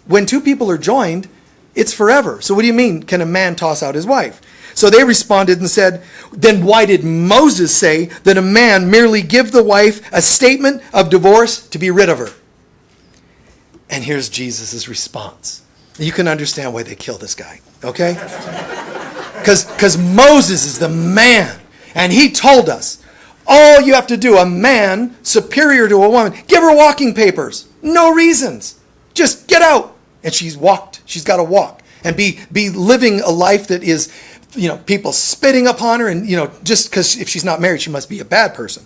When two people are joined, it's forever. So what do you mean, can a man toss out his wife? So they responded and said, then why did Moses say that a man merely give the wife a statement of divorce to be rid of her? And here's Jesus' response. You can understand why they killed this guy, okay? Because Moses is the man. And he told us, all you have to do, a man superior to a woman, give her walking papers. No reasons. Just get out. And she's got to walk. And be living a life that is, people spitting upon her. And, just because if she's not married, she must be a bad person.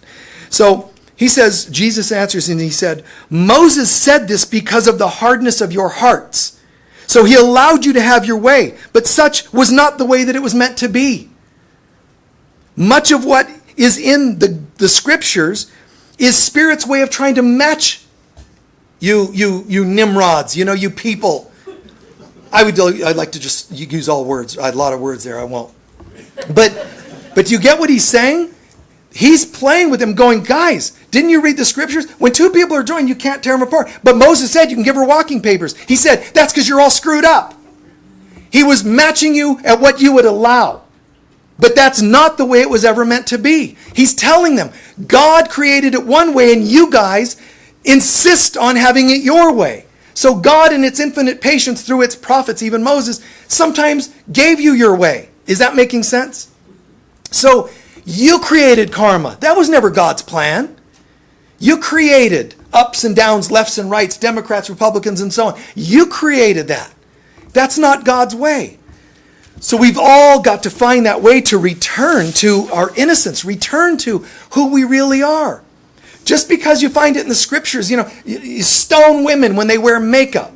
So he says, Jesus answers and he said, Moses said this because of the hardness of your hearts. So he allowed you to have your way. But such was not the way that it was meant to be. Much of what is in the scriptures is Spirit's way of trying to match you Nimrods, you people. I'd like to just use all words. I had a lot of words there. I won't. But you get what he's saying? He's playing with them going, guys, didn't you read the scriptures? When two people are joined, you can't tear them apart. But Moses said you can give her walking papers. He said, that's because you're all screwed up. He was matching you at what you would allow. But that's not the way it was ever meant to be. He's telling them, God created it one way and you guys insist on having it your way. So God in its infinite patience through its prophets, even Moses, sometimes gave you your way. Is that making sense? So you created karma. That was never God's plan. You created ups and downs, lefts and rights, Democrats, Republicans, and so on. You created that. That's not God's way. So we've all got to find that way to return to our innocence, return to who we really are. Just because you find it in the scriptures, you stone women when they wear makeup.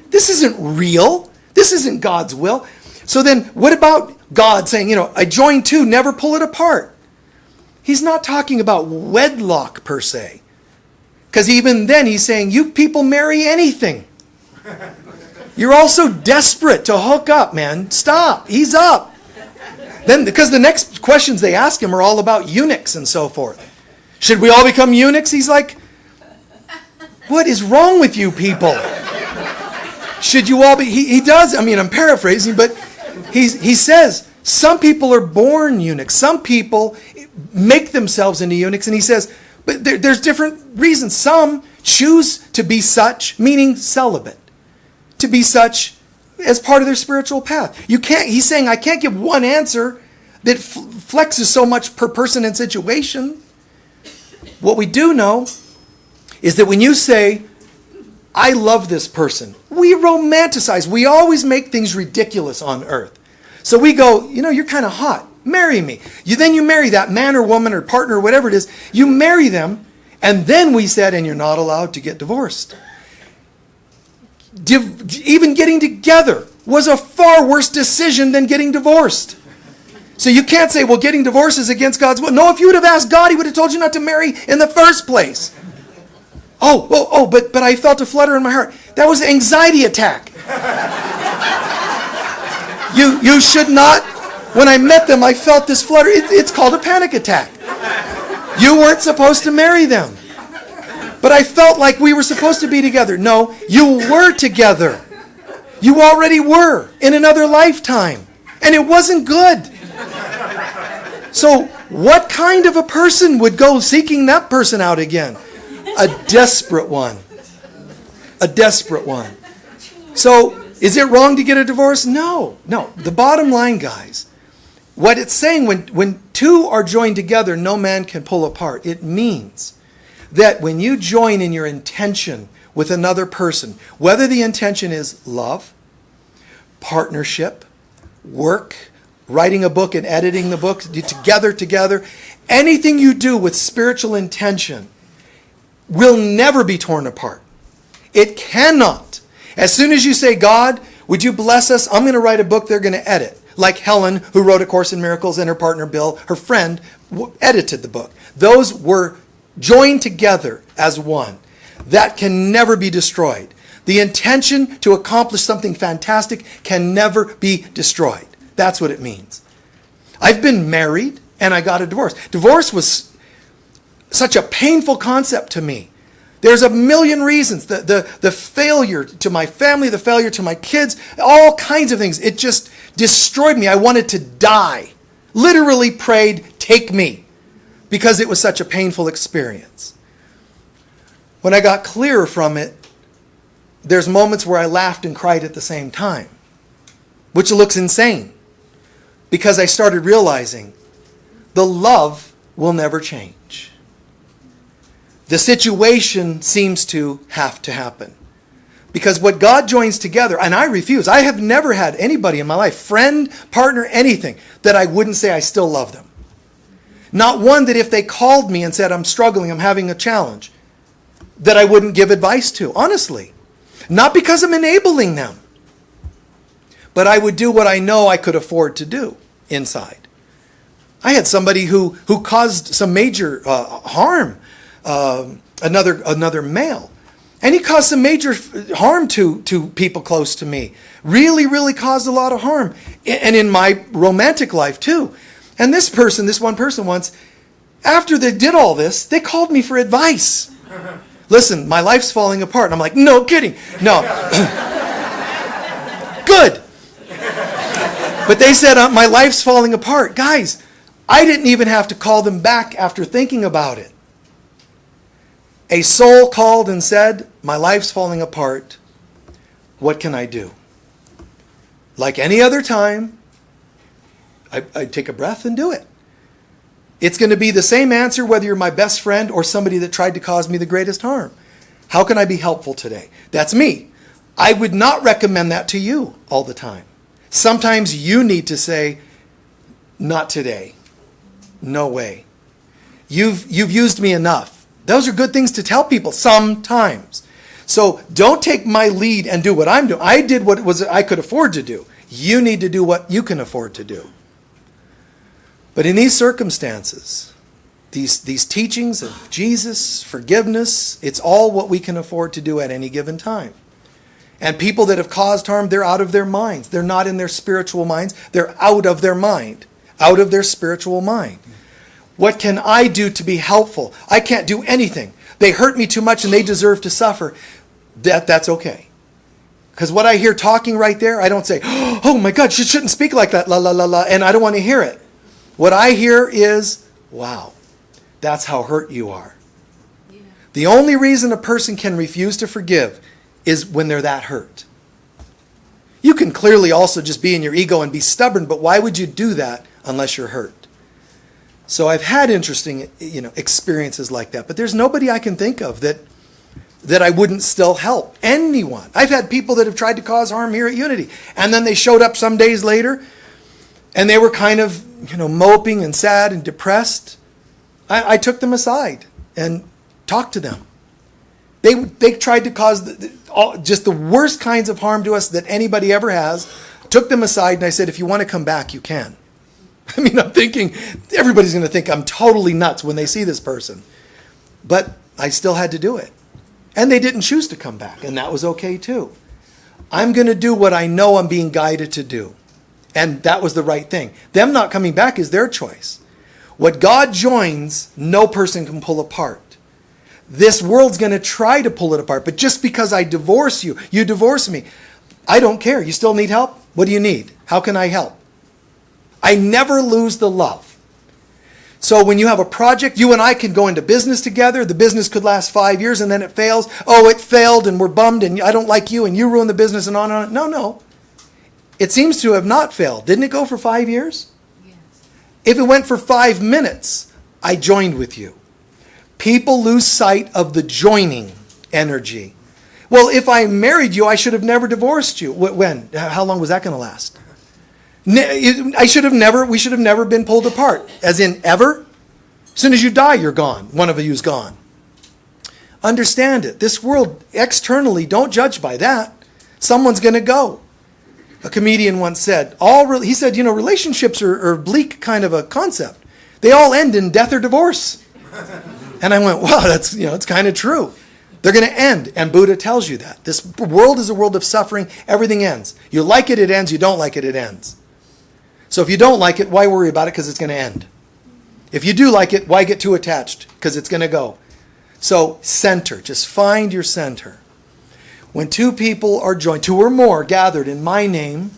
This isn't real. This isn't God's will. So then what about God saying, I joined two, never pull it apart? He's not talking about wedlock per se. Because even then he's saying, you people marry anything. You're all so desperate to hook up, man. Stop. Ease up. Then, because the next questions they ask him are all about eunuchs and so forth. Should we all become eunuchs? He's like, what is wrong with you people? Should you all be... He does, I mean, I'm paraphrasing, but he says, some people are born eunuchs. Some people make themselves into eunuchs. And he says, but there's different reasons. Some choose to be such, meaning celibate. To be such as part of their spiritual path. You can't. He's saying, I can't give one answer that flexes so much per person and situation. What we do know is that when you say, I love this person, we romanticize. We always make things ridiculous on earth. So we go, you're kind of hot. Marry me. Then you marry that man or woman or partner or whatever it is. You marry them. And then we said, and you're not allowed to get divorced. Even getting together was a far worse decision than getting divorced. So you can't say, well, getting divorced is against God's will. No, if you would have asked God, he would have told you not to marry in the first place. But I felt a flutter in my heart. That was an anxiety attack. You should not. When I met them, I felt this flutter. It's called a panic attack. You weren't supposed to marry them. But I felt like we were supposed to be together. No, you were together. You already were in another lifetime. And it wasn't good. So what kind of a person would go seeking that person out again? A desperate one. A desperate one. So is it wrong to get a divorce? No. The bottom line, guys, what it's saying, when two are joined together, no man can pull apart. It means that when you join in your intention with another person, whether the intention is love, partnership, work, writing a book and editing the book, together, anything you do with spiritual intention will never be torn apart. It cannot. As soon as you say, God, would you bless us? I'm going to write a book they're going to edit. Like Helen, who wrote A Course in Miracles, and her partner Bill, her friend, edited the book. Those were joined together as one. That can never be destroyed. The intention to accomplish something fantastic can never be destroyed. That's what it means. I've been married and I got a divorce. Divorce was such a painful concept to me. There's a million reasons. The failure to my family, the failure to my kids, all kinds of things. It just destroyed me. I wanted to die. Literally prayed, take me. Because it was such a painful experience. When I got clearer from it, there's moments where I laughed and cried at the same time. Which looks insane. Because I started realizing the love will never change. The situation seems to have to happen. Because what God joins together, and I refuse. I have never had anybody in my life, friend, partner, anything, that I wouldn't say I still love them. Not one that if they called me and said, I'm struggling, I'm having a challenge, that I wouldn't give advice to, honestly. Not because I'm enabling them. But I would do what I know I could afford to do inside. I had somebody who caused some major harm, another male. And he caused some major harm to people close to me. Really, really caused a lot of harm. And in my romantic life too. And this one person once, after they did all this, they called me for advice. Listen, my life's falling apart. And I'm like, no kidding. No. Good. But they said, my life's falling apart. Guys, I didn't even have to call them back after thinking about it. A soul called and said, my life's falling apart. What can I do? Like any other time, I'd take a breath and do it. It's going to be the same answer whether you're my best friend or somebody that tried to cause me the greatest harm. How can I be helpful today? That's me. I would not recommend that to you all the time. Sometimes you need to say, not today. No way. You've used me enough. Those are good things to tell people sometimes. So don't take my lead and do what I'm doing. I did what I could afford to do. You need to do what you can afford to do. But in these circumstances, these teachings of Jesus, forgiveness, it's all what we can afford to do at any given time. And people that have caused harm, they're out of their minds. They're not in their spiritual minds. They're out of their mind, out of their spiritual mind. What can I do to be helpful? I can't do anything. They hurt me too much and they deserve to suffer. That's okay. Because what I hear talking right there, I don't say, oh my God, she shouldn't speak like that, la la la la, and I don't want to hear it. What I hear is, wow, that's how hurt you are. Yeah. The only reason a person can refuse to forgive is when they're that hurt. You can clearly also just be in your ego and be stubborn, but why would you do that unless you're hurt? So I've had interesting, experiences like that, but there's nobody I can think of that I wouldn't still help. Anyone. I've had people that have tried to cause harm here at Unity, and then they showed up some days later, and they were kind of, moping and sad and depressed. I took them aside and talked to them. They tried to cause just the worst kinds of harm to us that anybody ever has. Took them aside and I said, if you want to come back, you can. I mean, I'm thinking, everybody's going to think I'm totally nuts when they see this person. But I still had to do it. And they didn't choose to come back, and that was okay too. I'm going to do what I know I'm being guided to do. And that was the right thing. Them not coming back is their choice. What God joins, no person can pull apart. This world's going to try to pull it apart, but just because I divorce you, you divorce me, I don't care. You still need help? What do you need? How can I help? I never lose the love. So when you have a project, you and I can go into business together. The business could last 5 years and then it fails. Oh, it failed and we're bummed and I don't like you and you ruined the business and on and on. No. It seems to have not failed. Didn't it go for 5 years? Yes. If it went for 5 minutes, I joined with you. People lose sight of the joining energy. Well, if I married you, I should have never divorced you. When? How long was that going to last? We should have never been pulled apart. As in, ever? As soon as you die, you're gone. One of you's gone. Understand it. This world, externally, don't judge by that. Someone's going to go. A comedian once said, he said, relationships are bleak kind of a concept. They all end in death or divorce. And I went, wow, that's, it's kind of true. They're going to end. And Buddha tells you that. This world is a world of suffering. Everything ends. You like it, it ends. You don't like it, it ends. So if you don't like it, why worry about it? Because it's going to end. If you do like it, why get too attached? Because it's going to go. So center. Just find your center. When two people are joined, two or more gathered in my name,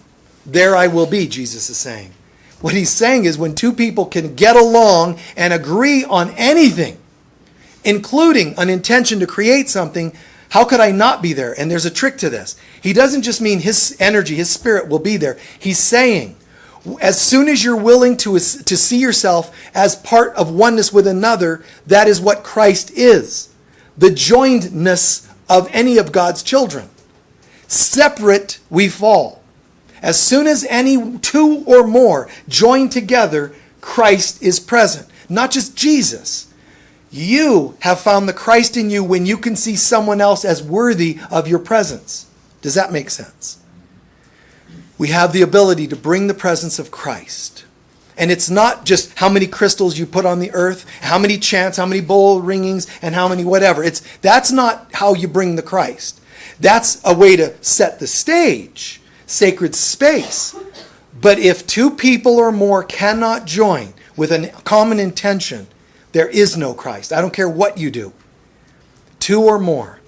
there I will be, Jesus is saying. What he's saying is when two people can get along and agree on anything, including an intention to create something, how could I not be there? And there's a trick to this. He doesn't just mean his energy, his spirit will be there. He's saying, as soon as you're willing to see yourself as part of oneness with another, that is what Christ is. The joinedness of any of God's children. Separate, we fall. As soon as any two or more join together, Christ is present. Not just Jesus. You have found the Christ in you when you can see someone else as worthy of your presence. Does that make sense? We have the ability to bring the presence of Christ. And it's not just how many crystals you put on the earth, how many chants, how many bowl ringings, and how many whatever. That's not how you bring the Christ. That's a way to set the stage, sacred space. But if two people or more cannot join with a common intention, there is no Christ. I don't care what you do. Two or more.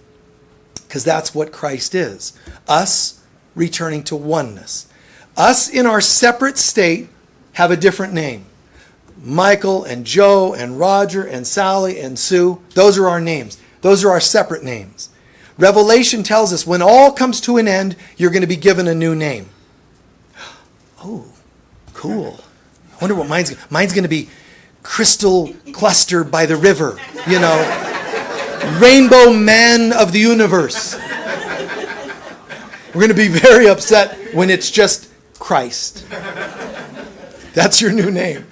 Because that's what Christ is. Us returning to oneness. Us in our separate state have a different name. Michael and Joe and Roger and Sally and Sue. Those are our names. Those are our separate names. Revelation tells us when all comes to an end, you're going to be given a new name. Oh, cool. I wonder what mine's going to be. Crystal Cluster by the River. Rainbow Man of the Universe. We're going to be very upset when it's just Christ. That's your new name.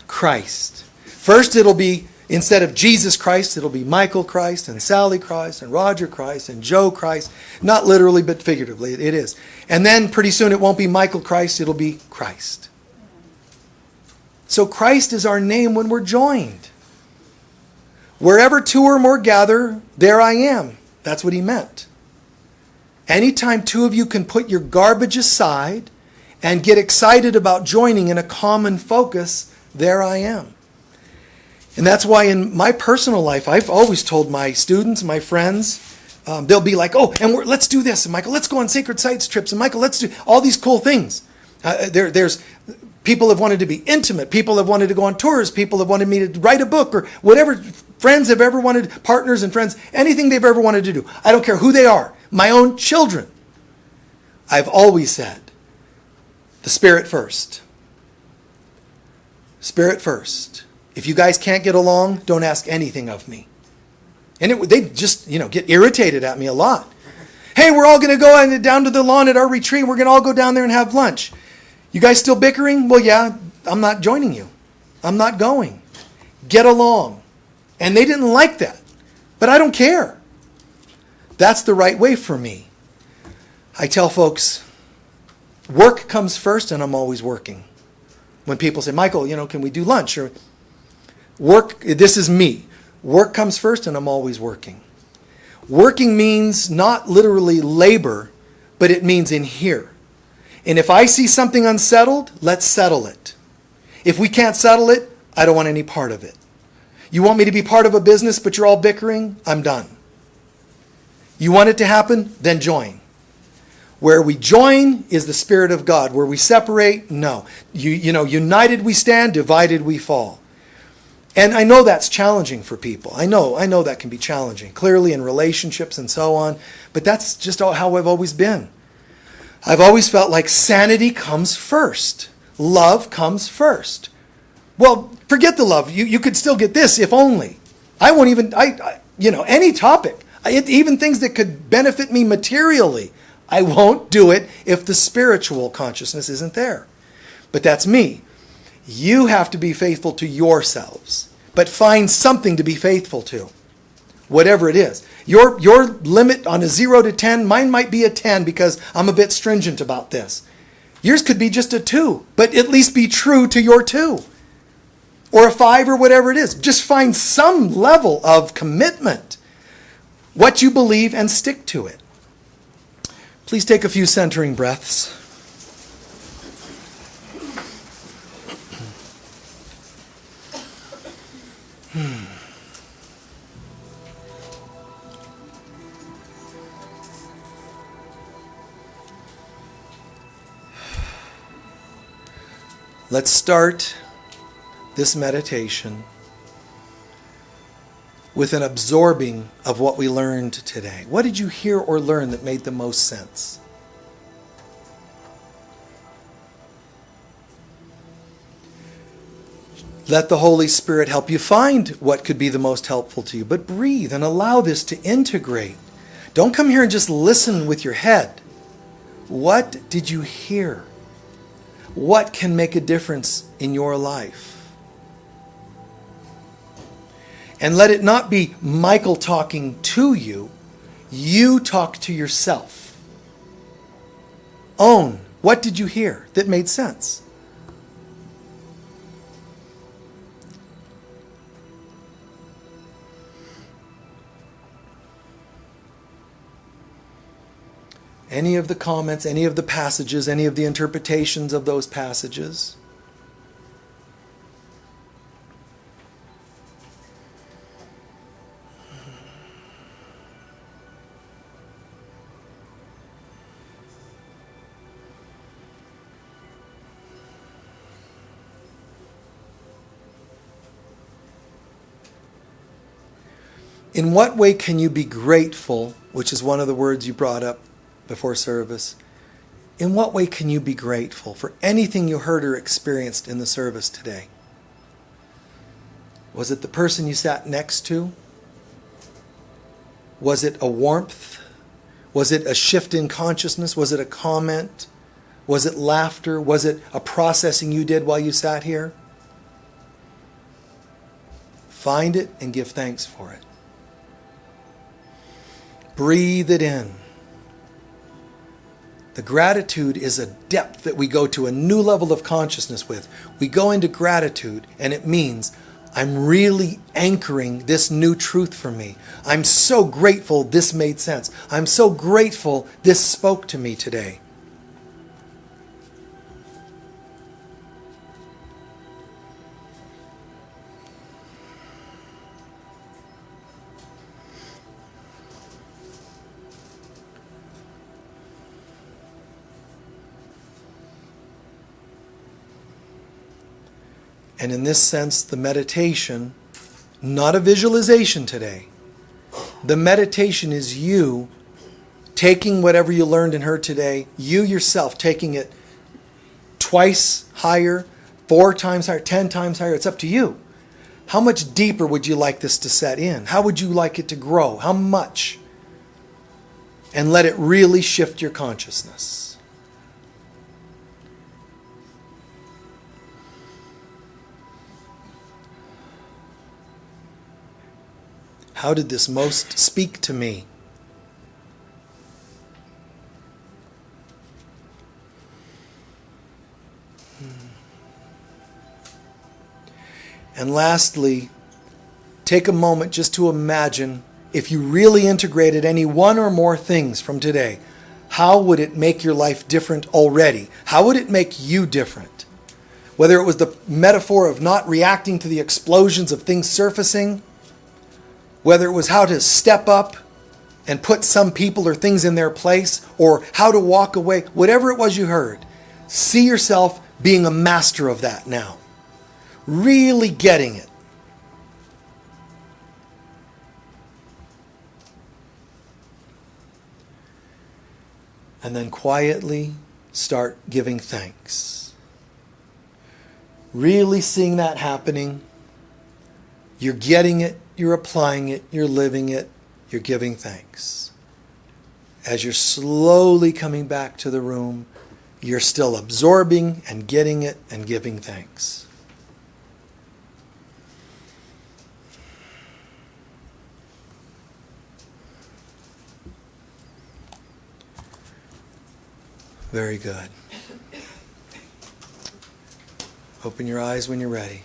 Christ. First it'll be, instead of Jesus Christ, it'll be Michael Christ and Sally Christ and Roger Christ and Joe Christ. Not literally, but figuratively, it is. And then pretty soon it won't be Michael Christ, it'll be Christ. So Christ is our name when we're joined. Wherever two or more gather, there I am. That's what he meant. Anytime two of you can put your garbage aside and get excited about joining in a common focus, there I am. And that's why in my personal life, I've always told my students, my friends, they'll be like, oh, and let's do this. And Michael, let's go on sacred sites trips. And Michael, let's do all these cool things. There's people have wanted to be intimate. People have wanted to go on tours. People have wanted me to write a book or whatever. Friends have ever wanted, partners and friends, anything they've ever wanted to do. I don't care who they are. My own children. I've always said, the Spirit first. Spirit first. If you guys can't get along, don't ask anything of me. And they just, get irritated at me a lot. Hey, we're all going to go down to the lawn at our retreat. We're going to all go down there and have lunch. You guys still bickering? Well, yeah, I'm not joining you. I'm not going. Get along. And they didn't like that. But I don't care. That's the right way for me. I tell folks, work comes first, and I'm always working. When people say, Michael, can we do lunch? Or work, this is me. Work comes first, and I'm always working. Working means not literally labor, but it means in here. And if I see something unsettled, let's settle it. If we can't settle it, I don't want any part of it. You want me to be part of a business, but you're all bickering? I'm done. You want it to happen? Then join. Where we join is the Spirit of God. Where we separate, no. United we stand, divided we fall. And I know that's challenging for people. I know that can be challenging, clearly in relationships and so on. But that's just how I've always been. I've always felt like sanity comes first. Love comes first. Well, forget the love. You could still get this if only. I won't even, any topic. Even things that could benefit me materially. I won't do it if the spiritual consciousness isn't there. But that's me. You have to be faithful to yourselves. But find something to be faithful to. Whatever it is. Your limit on a 0 to 10, mine might be a 10 because I'm a bit stringent about this. Yours could be just a 2, but at least be true to your 2. Or a 5 or whatever it is. Just find some level of commitment. What you believe and stick to it. Please take a few centering breaths. Let's start this meditation with an absorbing of what we learned today. What did you hear or learn that made the most sense? Let the Holy Spirit help you find what could be the most helpful to you. But breathe and allow this to integrate. Don't come here and just listen with your head. What did you hear? What can make a difference in your life? And let it not be Michael talking to you. You talk to yourself. Own. What did you hear that made sense? Any of the comments, any of the passages, any of the interpretations of those passages? In what way can you be grateful, which is one of the words you brought up before service? In what way can you be grateful for anything you heard or experienced in the service today? Was it the person you sat next to? Was it a warmth? Was it a shift in consciousness? Was it a comment? Was it laughter? Was it a processing you did while you sat here? Find it and give thanks for it. Breathe it in. The gratitude is a depth that we go to, a new level of consciousness with. We go into gratitude, and it means I'm really anchoring this new truth for me. I'm so grateful this made sense. I'm so grateful this spoke to me today. And in this sense, the meditation, not a visualization today. The meditation is you taking whatever you learned and heard today, you yourself taking it twice higher, 4 times higher, 10 times higher. It's up to you. How much deeper would you like this to set in? How would you like it to grow? How much? And let it really shift your consciousness. How did this most speak to me? And lastly, take a moment just to imagine if you really integrated any one or more things from today, how would it make your life different already? How would it make you different? Whether it was the metaphor of not reacting to the explosions of things surfacing, whether it was how to step up and put some people or things in their place, or how to walk away, whatever it was you heard, see yourself being a master of that now. Really getting it. And then quietly start giving thanks. Really seeing that happening. You're getting it. You're applying it, you're living it, you're giving thanks. As you're slowly coming back to the room, you're still absorbing and getting it and giving thanks. Very good. Open your eyes when you're ready.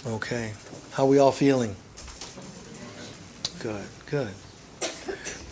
Okay. How are we all feeling? Good, good.